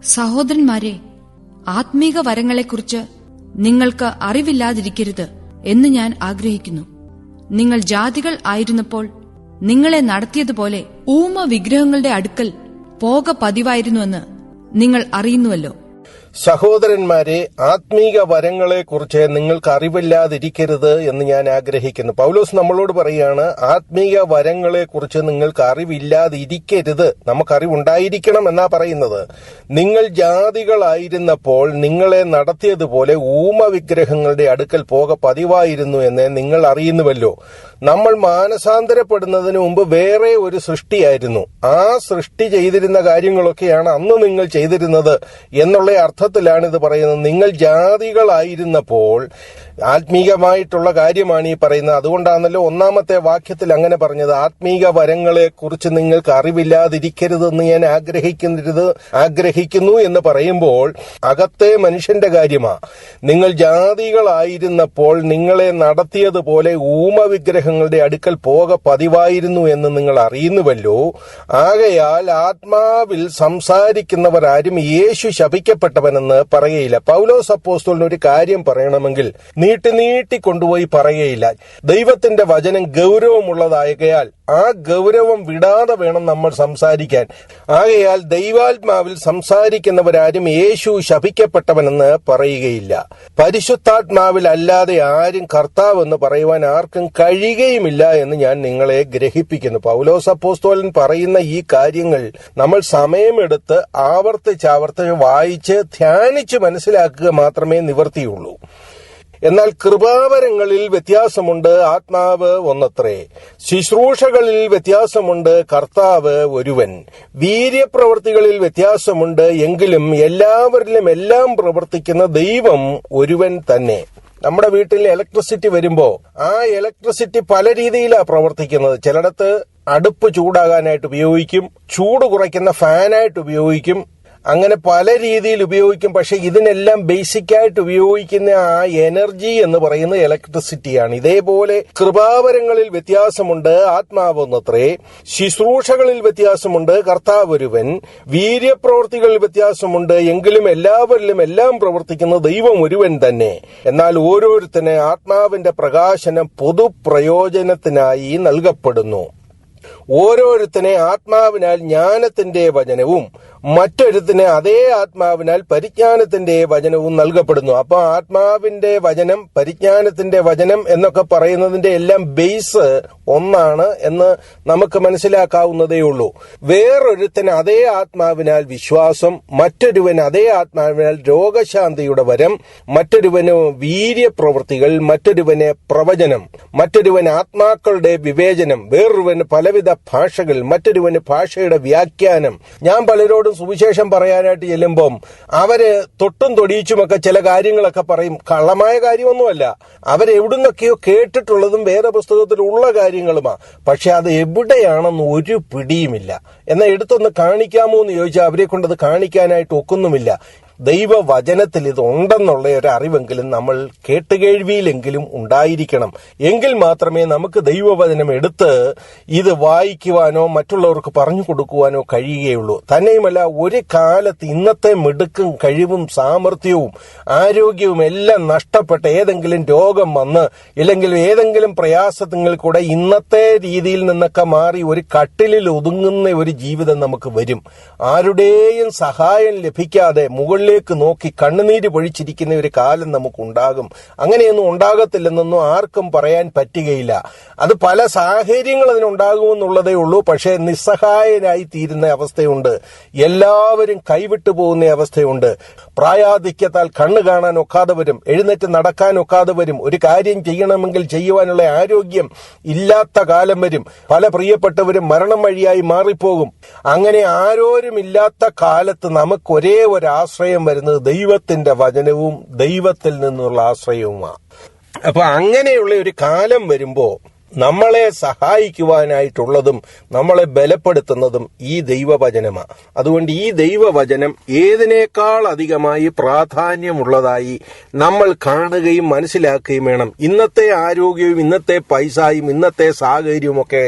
സഹോദരന്മാരെ, ആത്മീക വരങ്ങളെക്കുറിച്ച് നിങ്ങൾക്ക് അറിവില്ലാതിരിക്കരുത് എന്ന് ഞാൻ ആഗ്രഹിക്കുന്നു. നിങ്ങൾ ജാതികൾ ആയിരുന്നപ്പോൾ നിങ്ങളെ നടത്തിയതുപോലെ ഊമ വിഗ്രഹങ്ങളുടെ അടുക്കൽ പോക പതിവായിരുന്നുവെന്ന് നിങ്ങൾ അറിയുന്നുവല്ലോ. സഹോദരന്മാരെ, ആത്മീക വരങ്ങളെക്കുറിച്ച് നിങ്ങൾക്ക് അറിവില്ലാതിരിക്കരുത് എന്ന് ഞാൻ ആഗ്രഹിക്കുന്നു. പൗലോസ് നമ്മളോട് പറയാണ്, ആത്മീക വരങ്ങളെക്കുറിച്ച് നിങ്ങൾക്ക് അറിവില്ലാതിരിക്കരുത്, നമുക്കറിവുണ്ടായിരിക്കണം എന്നാ പറയുന്നത്. നിങ്ങൾ ജാതികളായിരുന്നപ്പോൾ നിങ്ങളെ നടത്തിയതുപോലെ ഊമ വിഗ്രഹങ്ങളുടെ അടുക്കൽ പോക പതിവായിരുന്നു എന്ന് നിങ്ങൾ അറിയുന്നുവല്ലോ. നമ്മൾ മാനസാന്തരപ്പെടുന്നതിന് മുമ്പ് വേറെ ഒരു സൃഷ്ടിയായിരുന്നു. ആ സൃഷ്ടി ചെയ്തിരുന്ന കാര്യങ്ങളൊക്കെയാണ് അന്ന് നിങ്ങൾ ചെയ്തിരുന്നത് എന്നുള്ള അർത്ഥത്തിലാണ് ഇത് പറയുന്നത്. നിങ്ങൾ ജാതികളായിരുന്നപ്പോൾ, ആത്മീകമായിട്ടുള്ള കാര്യമാണ് ഈ പറയുന്നത്. അതുകൊണ്ടാണല്ലോ ഒന്നാമത്തെ വാക്യത്തിൽ അങ്ങനെ പറഞ്ഞത്, ആത്മീക വരങ്ങളെ കുറിച്ച് നിങ്ങൾക്ക് അറിവില്ലാതിരിക്കരുതെന്ന് ഞാൻ ആഗ്രഹിക്കുന്നു എന്ന് പറയുമ്പോൾ അകത്തെ മനുഷ്യന്റെ കാര്യമാ. നിങ്ങൾ ജാതികളായിരുന്നപ്പോൾ നിങ്ങളെ നടത്തിയതുപോലെ ഊമ വിഗ്രഹങ്ങളുടെ അടുക്കൽ പോക പതിവായിരുന്നു എന്ന് നിങ്ങൾ അറിയുന്നുവല്ലോ. ആകയാൽ ആത്മാവിൽ സംസാരിക്കുന്നവർ ആരും യേശു ശപിക്കപ്പെട്ടവനെന്ന് പറയുകയില്ല. പൗലോസ് അപ്പോസ്തലൻ ഒരു കാര്യം പറയണമെങ്കിൽ നീട്ടി കൊണ്ടുപോയി പറയുകയില്ല. ദൈവത്തിന്റെ വചനം ഗൗരവമുള്ളതായകയാൽ ആ ഗൗരവം വിടാതെ വേണം നമ്മൾ സംസാരിക്കാൻ. ആകയാൽ ദൈവാത്മാവിൽ സംസാരിക്കുന്നവരാരും യേശു ശപിക്കപ്പെട്ടവനെന്ന് പറയുകയില്ല. പരിശുദ്ധാത്മാവിൽ അല്ലാതെ ആരും കർത്താവെന്ന് പറയുവാൻ ആർക്കും കഴിയുകയുമില്ല എന്ന് ഞാൻ നിങ്ങളെ ഗ്രഹിപ്പിക്കുന്നു. പൗലോസ് അപ്പോസ്തലൻ പറയുന്ന ഈ കാര്യങ്ങൾ നമ്മൾ സമയമെടുത്ത് ആവർത്തിച്ച് വായിച്ച് ധ്യാനിച്ച് മനസ്സിലാക്കുക മാത്രമേ നിവർത്തിയുള്ളൂ. എന്നാൽ കൃപാവരങ്ങളിൽ വ്യത്യാസമുണ്ട്, ആത്മാവ് ഒന്നത്രേ. ശുശ്രൂഷകളിൽ വ്യത്യാസമുണ്ട്, കർത്താവ് ഒരുവൻ. വീര്യപ്രവൃത്തികളിൽ വ്യത്യാസമുണ്ട്, എങ്കിലും എല്ലാവരിലും എല്ലാം പ്രവർത്തിക്കുന്ന ദൈവം ഒരുവൻ തന്നെ. നമ്മുടെ വീട്ടിൽ ഇലക്ട്രിസിറ്റി വരുമ്പോ ആ ഇലക്ട്രിസിറ്റി പല രീതിയിലാണ് പ്രവർത്തിക്കുന്നത്. ചിലയിടത്ത് അടുപ്പ് ചൂടാകാനായിട്ട് ഉപയോഗിക്കും, ചൂട് കുറയ്ക്കുന്ന ഫാനായിട്ട് ഉപയോഗിക്കും, അങ്ങനെ പല രീതിയിൽ ഉപയോഗിക്കും. പക്ഷെ ഇതിനെല്ലാം ബേസിക്കായിട്ട് ഉപയോഗിക്കുന്ന ആ എനർജി എന്ന് പറയുന്നത് ഇലക്ട്രിസിറ്റിയാണ്. ഇതേപോലെ കൃപാവരങ്ങളിൽ വ്യത്യാസമുണ്ട്, ആത്മാവ് ഒന്നത്രേ. ശുശ്രൂഷകളിൽ വ്യത്യാസമുണ്ട്, കർത്താവ് ഒരുവൻ. വീര്യപ്രവൃത്തികളിൽ വ്യത്യാസമുണ്ട്, എങ്കിലും എല്ലാവരിലും എല്ലാം പ്രവർത്തിക്കുന്ന ദൈവം ഒരുവൻ തന്നെ. എന്നാൽ ഓരോരുത്തന് ആത്മാവിന്റെ പ്രകാശനം പൊതുപ്രയോജനത്തിനായി നൽകപ്പെടുന്നു. ഓരോരുത്തനെ ആത്മാവിനാൽ ജ്ഞാനത്തിന്റെ വചനവും മറ്റൊരുത്തിന് അതേ ആത്മാവിനാൽ പരിജ്ഞാനത്തിന്റെ വചനവും നൽകപ്പെടുന്നു. അപ്പൊ ആത്മാവിന്റെ വചനം, പരിജ്ഞാനത്തിന്റെ വചനം എന്നൊക്കെ പറയുന്നതിന്റെ എല്ലാം ബേസ് ഒന്നാണ് എന്ന് നമുക്ക് മനസ്സിലാക്കാവുന്നതേ ഉള്ളൂ. വേറൊരുത്തിന് അതേ ആത്മാവിനാൽ വിശ്വാസം, മറ്റൊരുവന് അതേ ആത്മാവിനാൽ രോഗശാന്തിയുടെ വരം, മറ്റൊരുവന് വീര്യപ്രവൃത്തികൾ, മറ്റൊരുവന് പ്രവചനം, മറ്റൊരുവന് ആത്മാക്കളുടെ വിവേചനം, വേറൊരുവന് പലവിധ ഭാഷകൾ, മറ്റൊരുവന് ഭാഷയുടെ വ്യാഖ്യാനം. ഞാൻ പലരോടും സുവിശേഷം പറയാനായിട്ട് ചെല്ലുമ്പം അവര് തൊട്ടും തൊടിയിച്ചുമൊക്കെ ചില കാര്യങ്ങളൊക്കെ പറയും. കള്ളമായ കാര്യമൊന്നുമല്ല, അവരെവിടുന്നൊക്കെയോ കേട്ടിട്ടുള്ളതും വേദപുസ്തകത്തിലുള്ള കാര്യങ്ങളുമാ. പക്ഷെ അത് എവിടെയാണെന്ന് ഒരു പിടിയുമില്ല. എന്നാൽ എടുത്തൊന്ന് കാണിക്കാമോ എന്ന് ചോദിച്ചാൽ അവരെ കൊണ്ടത് കാണിക്കാനായിട്ട് ഒക്കുന്നുമില്ല. ദൈവവചനത്തിൽ ഇത് ഉണ്ടെന്നുള്ള ഒരു അറിവെങ്കിലും നമ്മൾ കേട്ടുകേഴ്വിയിലെങ്കിലും ഉണ്ടായിരിക്കണം. എങ്കിൽ മാത്രമേ നമുക്ക് ദൈവവചനം എടുത്ത് ഇത് വായിക്കുവാനോ മറ്റുള്ളവർക്ക് പറഞ്ഞു കൊടുക്കുവാനോ കഴിയുകയുള്ളൂ. തന്നെയുമല്ല, ഒരു കാലത്ത് ഇന്നത്തെ മിടുക്കും കഴിവും സാമർഥ്യവും ആരോഗ്യവും എല്ലാം നഷ്ടപ്പെട്ട് ഏതെങ്കിലും രോഗം വന്ന് ഇല്ലെങ്കിൽ ഏതെങ്കിലും പ്രയാസത്തിൽ കൂടെ ഇന്നത്തെ രീതിയിൽ നിന്നൊക്കെ മാറി ഒരു കട്ടിലിൽ ഒതുങ്ങുന്ന ഒരു ജീവിതം നമുക്ക് വരും. ആരുടെയും സഹായം ലഭിക്കാതെ മുകളിലേക്ക് നോക്കി കണ്ണുനീര് പൊഴിച്ചിരിക്കുന്ന ഒരു കാലം നമുക്കുണ്ടാകും. അങ്ങനെയൊന്നും ഉണ്ടാകത്തില്ലെന്നൊന്നും ആർക്കും പറയാൻ പറ്റുകയില്ല. അത് പല സാഹചര്യങ്ങൾ അതിനുണ്ടാകുമെന്നുള്ളതേ ഉള്ളൂ. പക്ഷേ നിസ്സഹായനായി തീരുന്ന അവസ്ഥയുണ്ട്, എല്ലാവരും കൈവിട്ടു പോകുന്ന അവസ്ഥയുണ്ട്. പ്രായാധിക്യത്താൽ കണ്ണു കാണാൻ ഒക്കാതെ വരും, എഴുന്നേറ്റ് നടക്കാൻ ഒക്കാതെ വരും, ഒരു കാര്യം ചെയ്യണമെങ്കിൽ ചെയ്യുവാനുള്ള ആരോഗ്യം ഇല്ലാത്ത കാലം വരും. പല പ്രിയപ്പെട്ടവരും മരണം വഴിയായി മാറിപ്പോകും. അങ്ങനെ ആരോരുമില്ലാത്ത കാലത്ത് നമുക്ക് ഒരേ ഒരു ആശ്രയം വരുന്നത് ദൈവത്തിന്റെ വചനവും ദൈവത്തിൽ നിന്നുള്ള ആശ്രയവുമാണ്. അപ്പൊ അങ്ങനെയുള്ള ഒരു കാലം വരുമ്പോ നമ്മളെ സഹായിക്കുവാനായിട്ടുള്ളതും നമ്മളെ ബലപ്പെടുത്തുന്നതും ഈ ദൈവവചനമാണ്. അതുകൊണ്ട് ഈ ദൈവവചനം ഏതിനേക്കാൾ അധികമായി പ്രാധാന്യമുള്ളതായി നമ്മൾ കാണുകയും മനസ്സിലാക്കുകയും വേണം. ഇന്നത്തെ ആരോഗ്യവും ഇന്നത്തെ പൈസയും ഇന്നത്തെ സാഹചര്യവും ഒക്കെ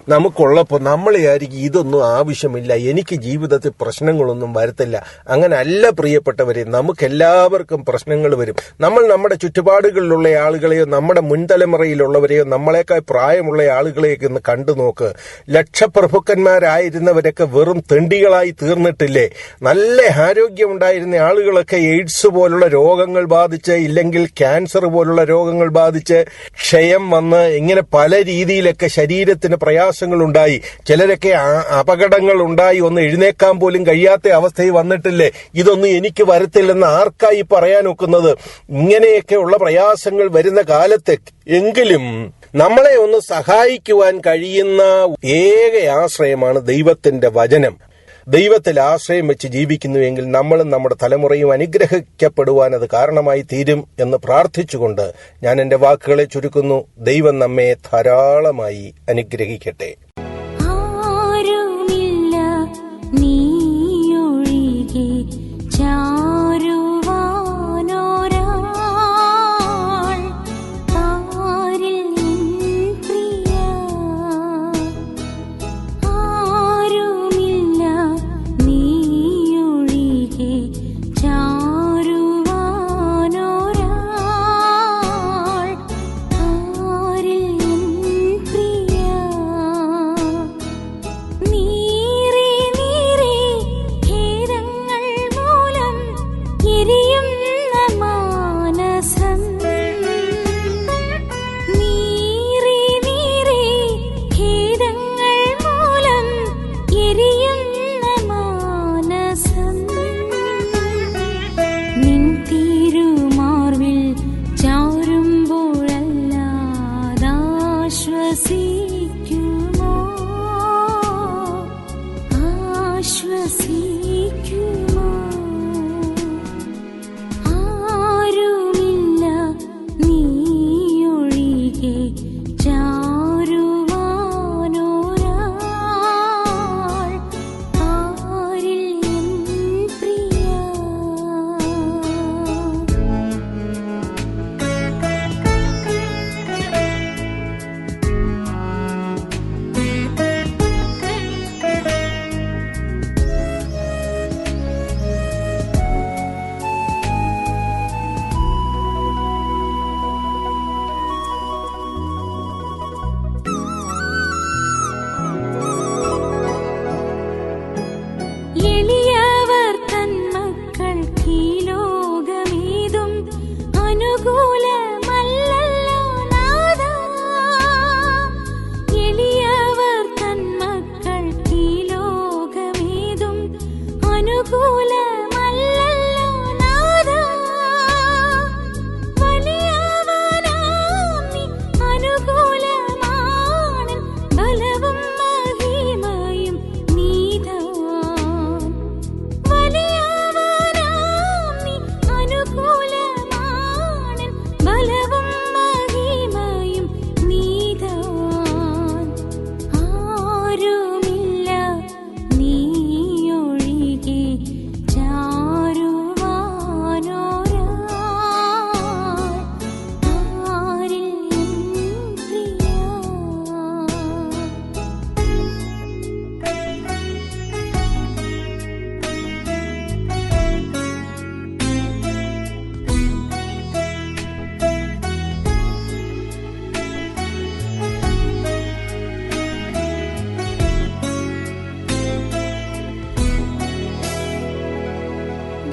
നമുക്കുള്ളപ്പോൾ നമ്മൾ വിചാരിക്കും ഇതൊന്നും ആവശ്യമില്ല, എനിക്ക് ജീവിതത്തിൽ പ്രശ്നങ്ങളൊന്നും വരത്തില്ല. അങ്ങനല്ല പ്രിയപ്പെട്ടവരെ, നമുക്കെല്ലാവർക്കും പ്രശ്നങ്ങൾ വരും. നമ്മൾ നമ്മുടെ ചുറ്റുപാടുകളിലുള്ള ആളുകളെയോ നമ്മുടെ മുൻതലമുറയിലുള്ളവരെയോ നമ്മളെക്കാൾ പ്രായമുള്ള ആളുകളെയൊക്കെ ഒന്ന് കണ്ടു നോക്ക്. ലക്ഷപ്രഭുക്കന്മാരായിരുന്നവരൊക്കെ വെറും തെണ്ടികളായി തീർന്നിട്ടില്ലേ? നല്ല ആരോഗ്യമുണ്ടായിരുന്ന ആളുകളൊക്കെ എയ്ഡ്സ് പോലുള്ള രോഗങ്ങൾ ബാധിച്ച്, ഇല്ലെങ്കിൽ ക്യാൻസർ പോലുള്ള രോഗങ്ങൾ ബാധിച്ച്, ക്ഷയം വന്ന്, ഇങ്ങനെ പല രീതിയിലൊക്കെ ശരീരത്തിന് പ്രയാസങ്ങളുണ്ടായി. ചിലരൊക്കെ അപകടങ്ങൾ ഉണ്ടായി ഒന്ന് എഴുന്നേക്കാൻ പോലും കഴിയാത്ത അവസ്ഥയിൽ വന്നിട്ടില്ലേ? ഇതൊന്നും എനിക്ക് വരത്തില്ലെന്ന് ആർക്കായി പറയാൻ ഒക്കുന്നത്? ഇങ്ങനെയൊക്കെയുള്ള പ്രയാസങ്ങൾ വരുന്ന കാലത്ത് എങ്കിലും നമ്മളെ ഒന്ന് സഹായിക്കുവാൻ കഴിയുന്ന ഏക ആശ്രയമാണ് ദൈവത്തിന്റെ വചനം. ദൈവത്തിൽ ആശ്രയം വെച്ച് ജീവിക്കുന്നുവെങ്കിൽ നമ്മളും നമ്മുടെ തലമുറയും അനുഗ്രഹിക്കപ്പെടുവാൻ അത് കാരണമായി തീരും എന്ന് പ്രാർത്ഥിച്ചുകൊണ്ട് ഞാൻ എന്റെ വാക്കുകളെ ചുരുക്കുന്നു. ദൈവം നമ്മെ ധാരാളമായി അനുഗ്രഹിക്കട്ടെ.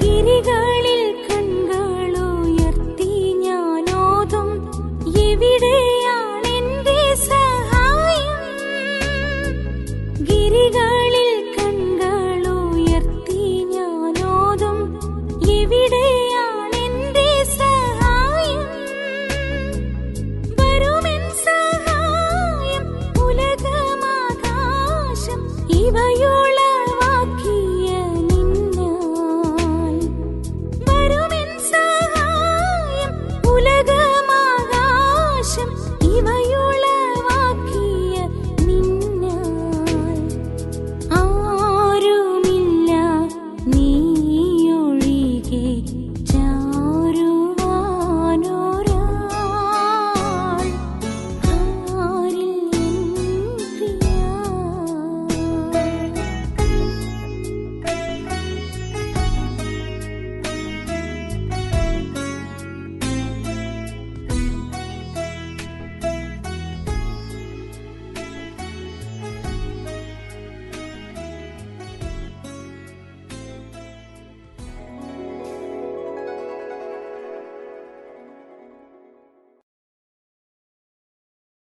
ഗിരികളിൽ